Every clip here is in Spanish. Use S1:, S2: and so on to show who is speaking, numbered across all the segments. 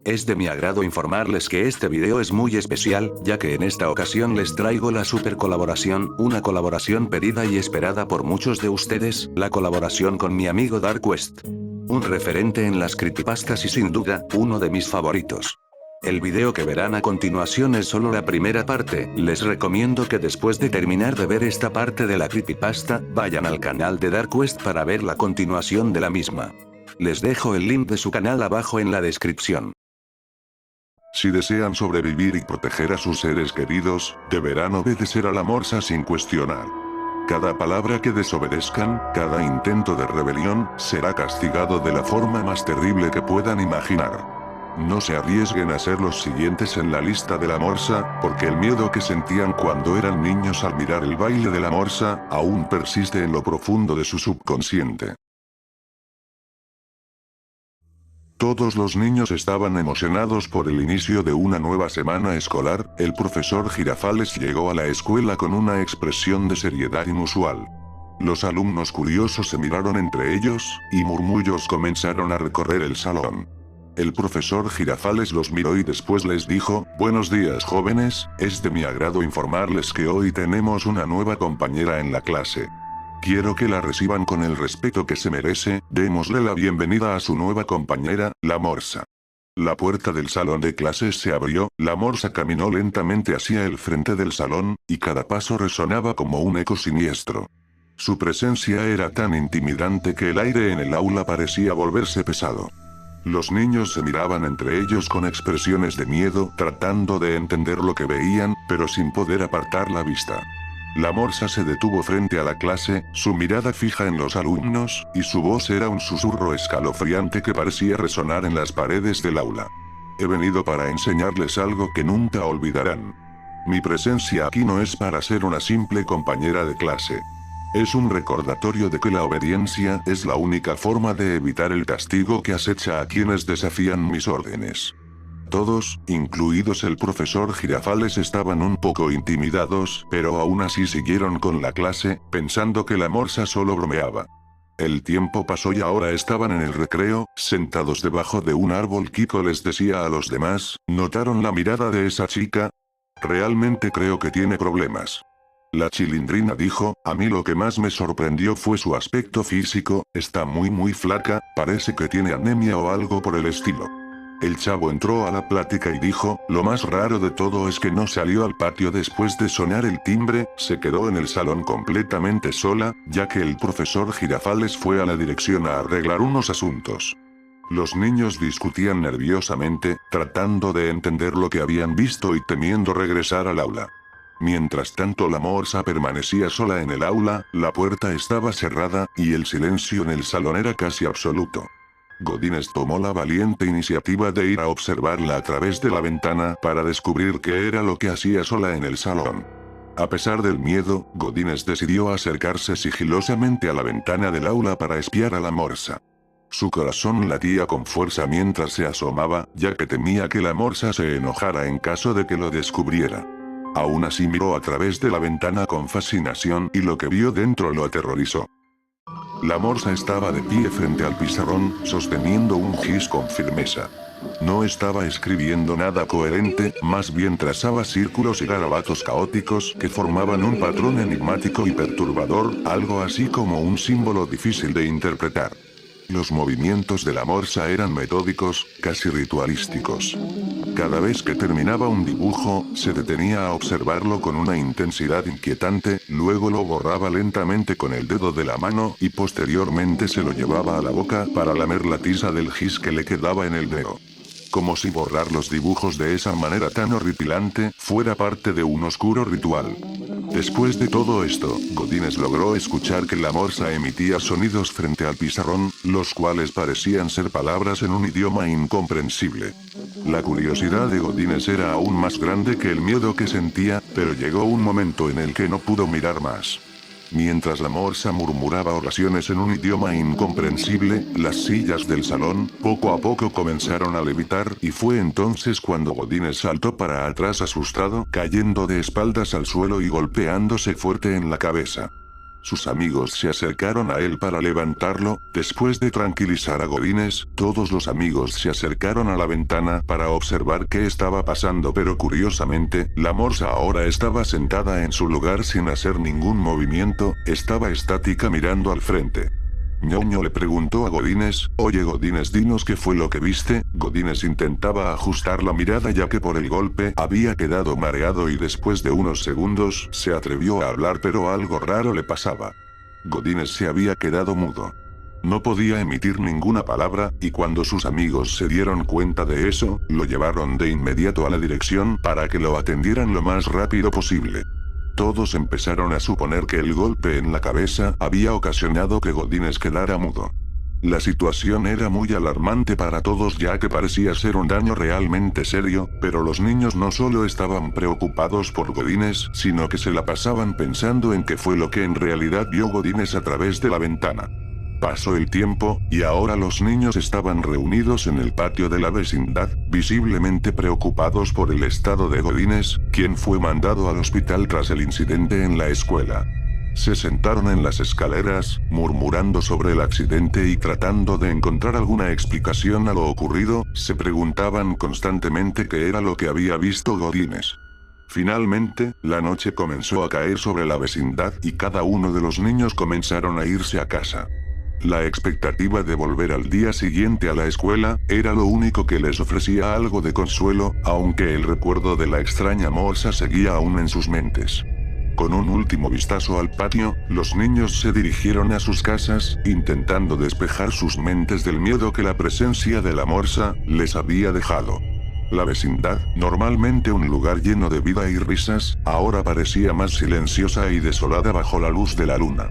S1: Es de mi agrado informarles que este video es muy especial, ya que en esta ocasión les traigo la super colaboración, una colaboración pedida y esperada por muchos de ustedes, la colaboración con mi amigo DarkQuest. Un referente en las creepypastas y sin duda, uno de mis favoritos. El video que verán a continuación es solo la primera parte, les recomiendo que después de terminar de ver esta parte de la creepypasta, vayan al canal de DarkQuest para ver la continuación de la misma. Les dejo el link de su canal abajo en la descripción.
S2: Si desean sobrevivir y proteger a sus seres queridos, deberán obedecer a la morsa sin cuestionar. Cada palabra que desobedezcan, cada intento de rebelión, será castigado de la forma más terrible que puedan imaginar. No se arriesguen a ser los siguientes en la lista de la morsa, porque el miedo que sentían cuando eran niños al mirar el baile de la morsa, aún persiste en lo profundo de su subconsciente. Todos los niños estaban emocionados por el inicio de una nueva semana escolar. El profesor Girafales llegó a la escuela con una expresión de seriedad inusual. Los alumnos curiosos se miraron entre ellos, y murmullos comenzaron a recorrer el salón. El profesor Girafales los miró y después les dijo: «Buenos días, jóvenes, es de mi agrado informarles que hoy tenemos una nueva compañera en la clase. Quiero que la reciban con el respeto que se merece, démosle la bienvenida a su nueva compañera, la morsa». La puerta del salón de clases se abrió, la morsa caminó lentamente hacia el frente del salón, y cada paso resonaba como un eco siniestro. Su presencia era tan intimidante que el aire en el aula parecía volverse pesado. Los niños se miraban entre ellos con expresiones de miedo, tratando de entender lo que veían, pero sin poder apartar la vista. La morsa se detuvo frente a la clase, su mirada fija en los alumnos, y su voz era un susurro escalofriante que parecía resonar en las paredes del aula. «He venido para enseñarles algo que nunca olvidarán. Mi presencia aquí no es para ser una simple compañera de clase. Es un recordatorio de que la obediencia es la única forma de evitar el castigo que acecha a quienes desafían mis órdenes». Todos, incluidos el profesor Girafales, estaban un poco intimidados, pero aún así siguieron con la clase, pensando que la morsa solo bromeaba. El tiempo pasó y ahora estaban en el recreo, sentados debajo de un árbol. Kiko les decía a los demás: «¿Notaron la mirada de esa chica? Realmente creo que tiene problemas». La Chilindrina dijo: «A mí lo que más me sorprendió fue su aspecto físico, está muy flaca, parece que tiene anemia o algo por el estilo». El Chavo entró a la plática y dijo: «Lo más raro de todo es que no salió al patio después de sonar el timbre, se quedó en el salón completamente sola, ya que el profesor Girafales fue a la dirección a arreglar unos asuntos». Los niños discutían nerviosamente, tratando de entender lo que habían visto y temiendo regresar al aula. Mientras tanto, la morsa permanecía sola en el aula, la puerta estaba cerrada, y el silencio en el salón era casi absoluto. Godínez tomó la valiente iniciativa de ir a observarla a través de la ventana para descubrir qué era lo que hacía sola en el salón. A pesar del miedo, Godínez decidió acercarse sigilosamente a la ventana del aula para espiar a la morsa. Su corazón latía con fuerza mientras se asomaba, ya que temía que la morsa se enojara en caso de que lo descubriera. Aún así miró a través de la ventana con fascinación y lo que vio dentro lo aterrorizó. La morsa estaba de pie frente al pizarrón, sosteniendo un gis con firmeza. No estaba escribiendo nada coherente, más bien trazaba círculos y garabatos caóticos que formaban un patrón enigmático y perturbador, algo así como un símbolo difícil de interpretar. Los movimientos de la morsa eran metódicos, casi ritualísticos. Cada vez que terminaba un dibujo, se detenía a observarlo con una intensidad inquietante, luego lo borraba lentamente con el dedo de la mano y posteriormente se lo llevaba a la boca para lamer la tiza del gis que le quedaba en el dedo. Como si borrar los dibujos de esa manera tan horripilante fuera parte de un oscuro ritual. Después de todo esto, Godínez logró escuchar que la morsa emitía sonidos frente al pizarrón, los cuales parecían ser palabras en un idioma incomprensible. La curiosidad de Godínez era aún más grande que el miedo que sentía, pero llegó un momento en el que no pudo mirar más. Mientras la morsa murmuraba oraciones en un idioma incomprensible, las sillas del salón, poco a poco comenzaron a levitar y fue entonces cuando Godínez saltó para atrás asustado, cayendo de espaldas al suelo y golpeándose fuerte en la cabeza. Sus amigos se acercaron a él para levantarlo. Después de tranquilizar a Godínez, todos los amigos se acercaron a la ventana para observar qué estaba pasando, pero curiosamente, la morsa ahora estaba sentada en su lugar sin hacer ningún movimiento, estaba estática mirando al frente. Ñoño le preguntó a Godínez: oye Godínez, dinos qué fue lo que viste. Godínez intentaba ajustar la mirada ya que por el golpe había quedado mareado y después de unos segundos se atrevió a hablar, pero algo raro le pasaba. Godínez se había quedado mudo. No podía emitir ninguna palabra, y cuando sus amigos se dieron cuenta de eso, lo llevaron de inmediato a la dirección para que lo atendieran lo más rápido posible. Todos empezaron a suponer que el golpe en la cabeza había ocasionado que Godínez quedara mudo. La situación era muy alarmante para todos ya que parecía ser un daño realmente serio, pero los niños no solo estaban preocupados por Godínez, sino que se la pasaban pensando en qué fue lo que en realidad vio Godínez a través de la ventana. Pasó el tiempo, y ahora los niños estaban reunidos en el patio de la vecindad, visiblemente preocupados por el estado de Godínez, quien fue mandado al hospital tras el incidente en la escuela. Se sentaron en las escaleras, murmurando sobre el accidente y tratando de encontrar alguna explicación a lo ocurrido. Se preguntaban constantemente qué era lo que había visto Godínez. Finalmente, la noche comenzó a caer sobre la vecindad y cada uno de los niños comenzaron a irse a casa. La expectativa de volver al día siguiente a la escuela era lo único que les ofrecía algo de consuelo, aunque el recuerdo de la extraña morsa seguía aún en sus mentes. Con un último vistazo al patio, los niños se dirigieron a sus casas, intentando despejar sus mentes del miedo que la presencia de la morsa les había dejado. La vecindad, normalmente un lugar lleno de vida y risas, ahora parecía más silenciosa y desolada bajo la luz de la luna.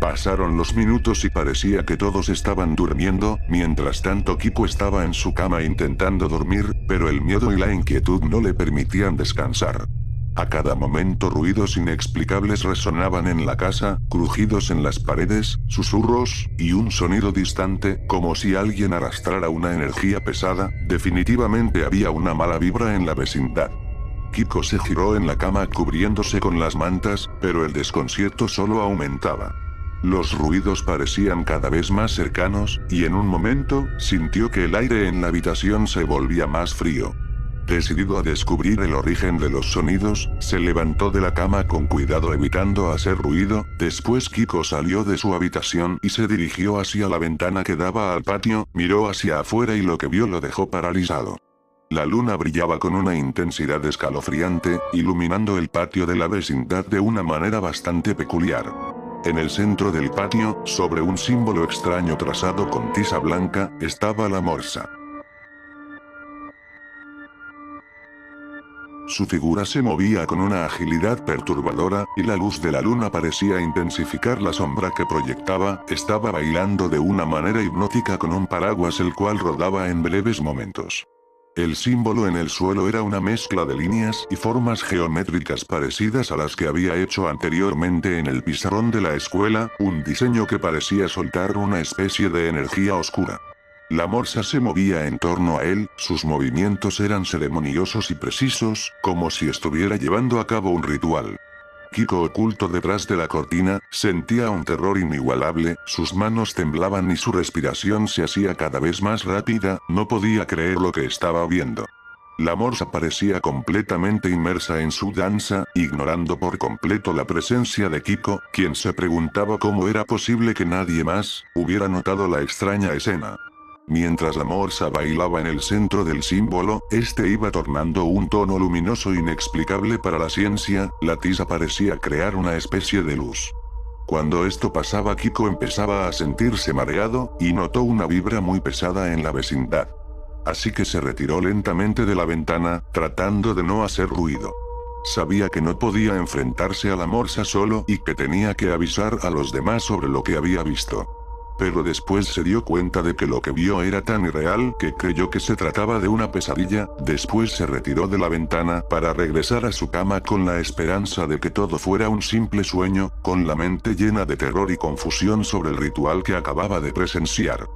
S2: Pasaron los minutos y parecía que todos estaban durmiendo. Mientras tanto Kiko estaba en su cama intentando dormir, pero el miedo y la inquietud no le permitían descansar. A cada momento ruidos inexplicables resonaban en la casa, crujidos en las paredes, susurros, y un sonido distante, como si alguien arrastrara una energía pesada. Definitivamente había una mala vibra en la vecindad. Kiko se giró en la cama cubriéndose con las mantas, pero el desconcierto solo aumentaba. Los ruidos parecían cada vez más cercanos, y en un momento, sintió que el aire en la habitación se volvía más frío. Decidido a descubrir el origen de los sonidos, se levantó de la cama con cuidado evitando hacer ruido. Después Kiko salió de su habitación y se dirigió hacia la ventana que daba al patio, miró hacia afuera y lo que vio lo dejó paralizado. La luna brillaba con una intensidad escalofriante, iluminando el patio de la vecindad de una manera bastante peculiar. En el centro del patio, sobre un símbolo extraño trazado con tiza blanca, estaba la morsa. Su figura se movía con una agilidad perturbadora, y la luz de la luna parecía intensificar la sombra que proyectaba. Estaba bailando de una manera hipnótica con un paraguas el cual rodaba en breves momentos. El símbolo en el suelo era una mezcla de líneas y formas geométricas parecidas a las que había hecho anteriormente en el pizarrón de la escuela, un diseño que parecía soltar una especie de energía oscura. La morsa se movía en torno a él, sus movimientos eran ceremoniosos y precisos, como si estuviera llevando a cabo un ritual. Kiko, oculto detrás de la cortina, sentía un terror inigualable, sus manos temblaban y su respiración se hacía cada vez más rápida. No podía creer lo que estaba viendo. La morsa parecía completamente inmersa en su danza, ignorando por completo la presencia de Kiko, quien se preguntaba cómo era posible que nadie más hubiera notado la extraña escena. Mientras la morsa bailaba en el centro del símbolo, este iba tornando un tono luminoso inexplicable para la ciencia. La tiza parecía crear una especie de luz. Cuando esto pasaba, Kiko empezaba a sentirse mareado, y notó una vibra muy pesada en la vecindad. Así que se retiró lentamente de la ventana, tratando de no hacer ruido. Sabía que no podía enfrentarse a la morsa solo y que tenía que avisar a los demás sobre lo que había visto. Pero después se dio cuenta de que lo que vio era tan irreal que creyó que se trataba de una pesadilla. Después se retiró de la ventana para regresar a su cama con la esperanza de que todo fuera un simple sueño, con la mente llena de terror y confusión sobre el ritual que acababa de presenciar.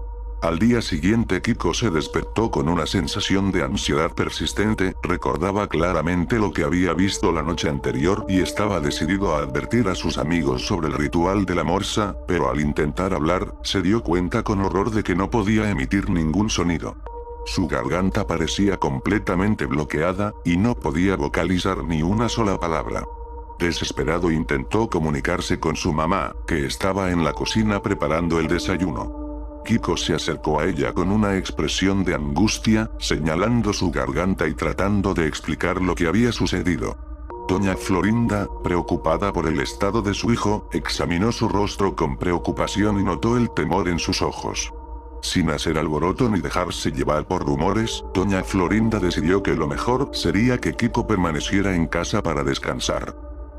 S2: Al día siguiente Kiko se despertó con una sensación de ansiedad persistente, recordaba claramente lo que había visto la noche anterior y estaba decidido a advertir a sus amigos sobre el ritual de la morsa, pero al intentar hablar, se dio cuenta con horror de que no podía emitir ningún sonido. Su garganta parecía completamente bloqueada, y no podía vocalizar ni una sola palabra. Desesperado intentó comunicarse con su mamá, que estaba en la cocina preparando el desayuno. Kiko se acercó a ella con una expresión de angustia, señalando su garganta y tratando de explicar lo que había sucedido. Doña Florinda, preocupada por el estado de su hijo, examinó su rostro con preocupación y notó el temor en sus ojos. Sin hacer alboroto ni dejarse llevar por rumores, Doña Florinda decidió que lo mejor sería que Kiko permaneciera en casa para descansar.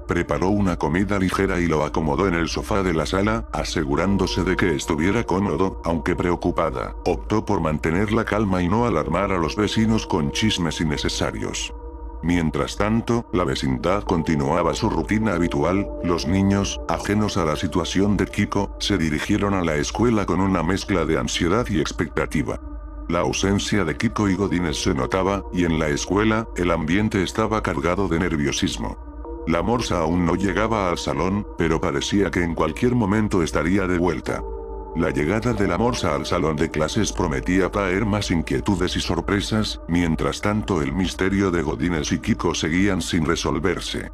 S2: Preparó una comida ligera y lo acomodó en el sofá de la sala, asegurándose de que estuviera cómodo, aunque preocupada. Optó por mantener la calma y no alarmar a los vecinos con chismes innecesarios. Mientras tanto, la vecindad continuaba su rutina habitual. Los niños, ajenos a la situación de Kiko, se dirigieron a la escuela con una mezcla de ansiedad y expectativa. La ausencia de Kiko y Godínez se notaba, y en la escuela, el ambiente estaba cargado de nerviosismo. La morsa aún no llegaba al salón, pero parecía que en cualquier momento estaría de vuelta. La llegada de la morsa al salón de clases prometía traer más inquietudes y sorpresas, mientras tanto el misterio de Godínez y Kiko seguían sin resolverse.